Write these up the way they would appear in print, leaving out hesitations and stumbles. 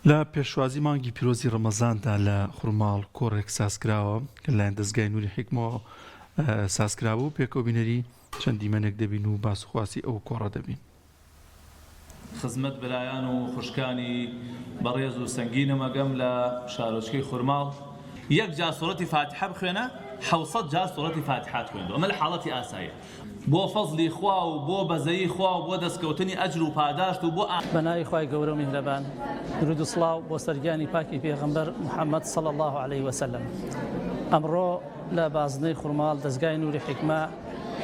لە پێشوازی مانگی پیرۆزی ڕەمەزاندا لە خوڕماڵ کۆڕێک سازکراوە کە لایەن دەستگای نووری حیکمەوە سازکراوە و پێکەوە بینەری چەند دیمەنێک دەبین و باسوخواسی ئەو کۆڕە دەبین. خزمەت برایان و خوشکانی بەڕێز و سەنگینەمەگەم لە شارۆچکەی خوڕماڵ یەک جا سوورەتی فاتحە بخوێنە 700 جا سوورەتی فاتحات خوێندەوە. ئەمە لە حاڵەتی ئاساییە بۆ فەزلی خوا و بۆ بەزەیی خوا و بۆ دەستکەوتنی ئەجر و پاداشت و بۆ بەناوی خوای گەورە و میهرەبان، درود و سڵاو بۆ سەرگیانی پاکی پێغەمبەر محەممەد صلی الله عليه وسلم. ئەمڕۆ لە بازنەی خوڕماڵ دەستگای نووری حیکمە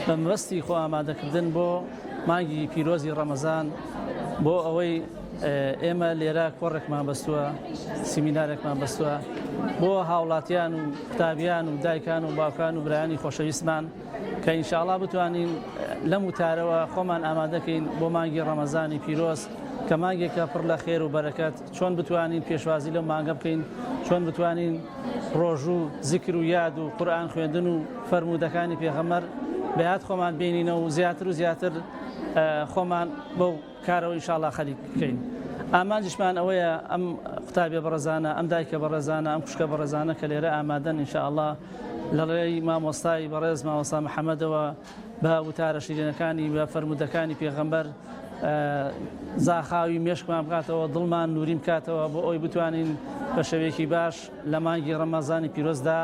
بە مەبەستی خۆ ئامادەکردن بۆ مانگی پیرۆزی ڕەمەزان بۆ ئەوەی ئێمە لێرە کۆڕێکمان بەستووە، سیمینارێکمان بەستووە بۆ هاوڵاتیان و قوتابیان و دایکان و باوکان و برایانی خۆشەویستمان کە ئینشاءڵڵا بتوانین لەم وتارەوە خۆمان ئامادەکەین بۆ مانگی ڕەمەزانی پیرۆز کە مانگێکە پڕ لە خێر و بەرەکەت، چۆن بتوانین پێشوازی لەو مانگە بکەین، چۆن بتوانین ڕۆژ و زیکر و یاد و قورئان خوێندن و فەرمودەکانی پێغەمبەر بەیاد خۆمان بینینە و زیاتر و زیاتر خۆمان بەو کارەوە ئینشاءڵڵا خەریک بکەین. ئامانجیشمان ئەوەیە ئەم قوتابیە بەڕێزانە، ئەم دایکە بەڕێزانە، ئەم کوشکە بەڕێزانە کە لێرە ئامادەن ئینشاءڵڵا لە ڕێی مامۆستای بەڕێز مامۆستا محەممەدەوە بە وتارە شیرینەکانی بە فەرمودەکانی پێغەمبەر زاخاوی مێشکمان بکاتەوە، دڵمان نوریم بکاتەوە بۆ ئەوی بتوانین بە شێوەیەکی باش لە مانگی ڕەمەزانی پیرۆزدا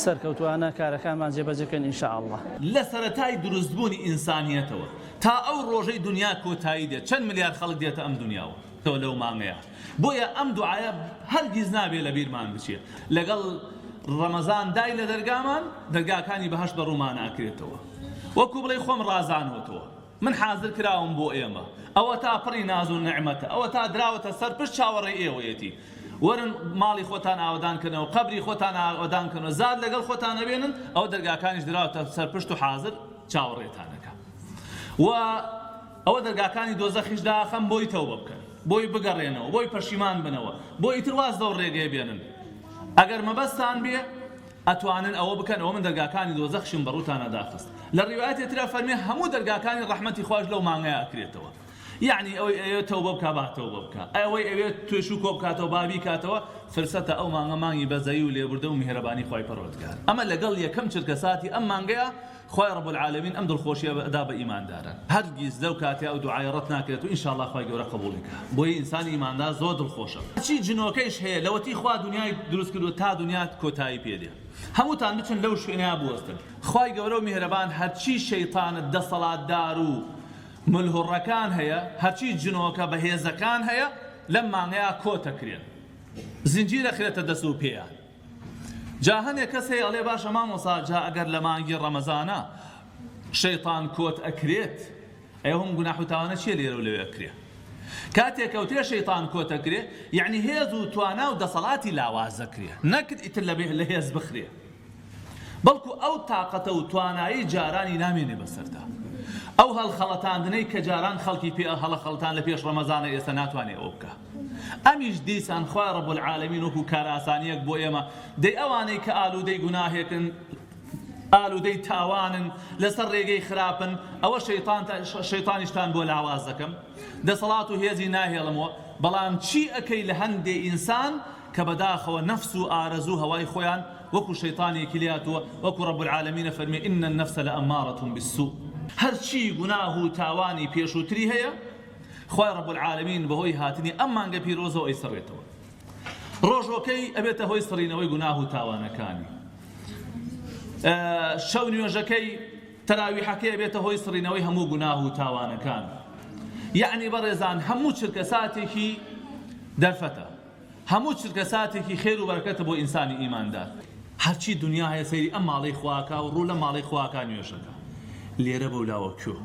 سەرکەوتوانە کارەکانمان جێبەجێکەن ئینشاءڵڵا. لە سەرەتای دروستبوونی ئینسانیەتەوە تا ئەو ڕۆژەی دنیا کۆتایی دێت چەند ملیار خەڵک دێتە ئەم دنیاوە تۆ لەو مانگەیە. بۆیە ئەم دوعایە هەرگیز نابێت لە بیرمان بچێت. لەگەڵ ڕەمەزان دای لە دەرگامان دەرگاکانی بەهەشت بەڕوومان ئاکرێتەوە، وەکو بڵێ خۆم ڕازانوەتەوە، من حاضر کراوم بۆ ئێمە، ئەوە تا پڕی ناز و نعمەتە، ئەوە تا دراوەتە سەر پشت چاوەڕێی ئێوەیەتی. وەرن ماڵی خۆتان ئاوەدانکردنەوە، قەبری خۆتان ئاوەدانکردنەوە، زاد لەگەڵ خۆتان نەبێنن، ئەو دەرگاکانیش دراوەتە سەر پشت و حاضر چاوەڕێتانەکە. و ئەوە دەرگاکانی دۆزەخیش داخەم بۆی تەوبە بکەن، بۆی بگەڕێنەوە، بۆی پەشیمان بنەوە، بۆی ئیتر واز دەو ڕێگەی بێنن. ئەگەر مەبەستان بێ ئەتوانن ئەوە بکەن، ئەوە من دەرگاکانی دۆزەخشم بەڕووتانە داخست. لە ڕیوایەتی ترە فەرمێ هەموو دەرگاکانی ڕەحمەتی خوش لەو مانگەیە ئەکرێتەوە. یعنی ئەوەی ئەوێت تەوبە بکە با تەوبە بکە، ئەوەی ئەوێت توێش و کۆ بکاتەوە بابی کاتەوە، فرسەتە ئەو مانگە مانگی بەزەیی و لێبوردە و میهرەبانی خوای پەروەردگار. ئەمە لەگەڵ یەکەم چرکەساتی ئەم مانگەیە خوای رب العالمین ئەم دڵخۆشیە ئەدا بە ئیمانداران. هەرگیز لەو کاتێ ئەو دوعای ڕەت ناکرێت و ئینشاءڵڵا خوای گەورە قبوڵیکە. بۆیە ئینسانی ئیماندار زۆر دڵخۆشە. چی جنۆکەیش هەیە لەوەتی خوا دنیای دروست کردو تا دنیات کۆتایی پێدێ. هەمووتان بچن لەو شوێنەیە بوەستن. خوای گەورە و میهرەبان هەرچی شەیطانت دەسەڵاتدار و ملهوڕەکان هەیە، هەرچی جنۆکە بەهێزەکان هەیە لەم مانگەیە کۆتەکرێن، زنجیرە خرێتە دەست و پێیان. جا هەندێک کەس هەیە ئەڵێ باشە مامۆستا جا ئەگەر لە مانگی ڕەمەزانە شەیطان کۆت ئەکرێت، ئەوە هەم گوناح و تاوانە چیە لێرە و لەوێ ئەکرێ؟ کاتێک کەوتێ شەیطان کۆت ئەکرێ یعنی هێز و توانا و دەسەڵاتی لاوازەکرێ، نەکرد ئیتر لە هێز بخرێ، بەڵکو ئەو تااقەتە و توانایی جارانی نامێنێ بەسەردا. ئەو هەڵخەڵەتاندنەی کە جاران خەڵکی پێ هەڵەخەڵەتان لە پێش ڕەمەزانە ئێستا ناتوانێت ئەوە بکە. ئەمیش دیسان خوای رب العالمین وەکو کار ئاسانیەک بۆ ئێمە دەی ئەوانەی کە ئالوودەی گوناهێکن، ئالوودەی تاوانن، لەسەر ڕێگەی خراپن، ئەوە شەیطانیشتان بۆ لاواز دەکەم، دەسەڵات و هێزی ناهێڵمەوە، بەڵام چی ئەکەی لە هەندێ ئینسان کە بەداخەوە نەفس و ئارەزوو هەوای خۆیان وەکو شەیطانێکی لاتووە، وەکو رب العالمینە فەرمێ ئین النەفس لەئەمارەة بالسوء. هەرچی گوناه و تاوانی پێشووتری هەیە خوای رب العالمین بەهۆی هاتنی ئەم مانگە پیرۆزەوە ئەیسڕێتەوە. ڕۆژۆکەی ئەبێتە هۆی سڕینەوەی گوناه و تاوانەکانی، شەو نوێژەکەی تەراویحەکەی ئەبێتە هۆی سڕینەوەی هەموو گوناه و تاوانەکان. یعنی بەڕێزان هەموو چرکەساتێکی دەرفەتە، هەموو چرکەساتێکی خێر و بەرەکەتە بۆ ئینسانی ئیماندار. هەرچی دنیا هەیە سەیری ئەم ماڵەی خواکە و ڕوو لە ماڵەی خواکە نوێژەکە. لێرە بەولاوە کوێ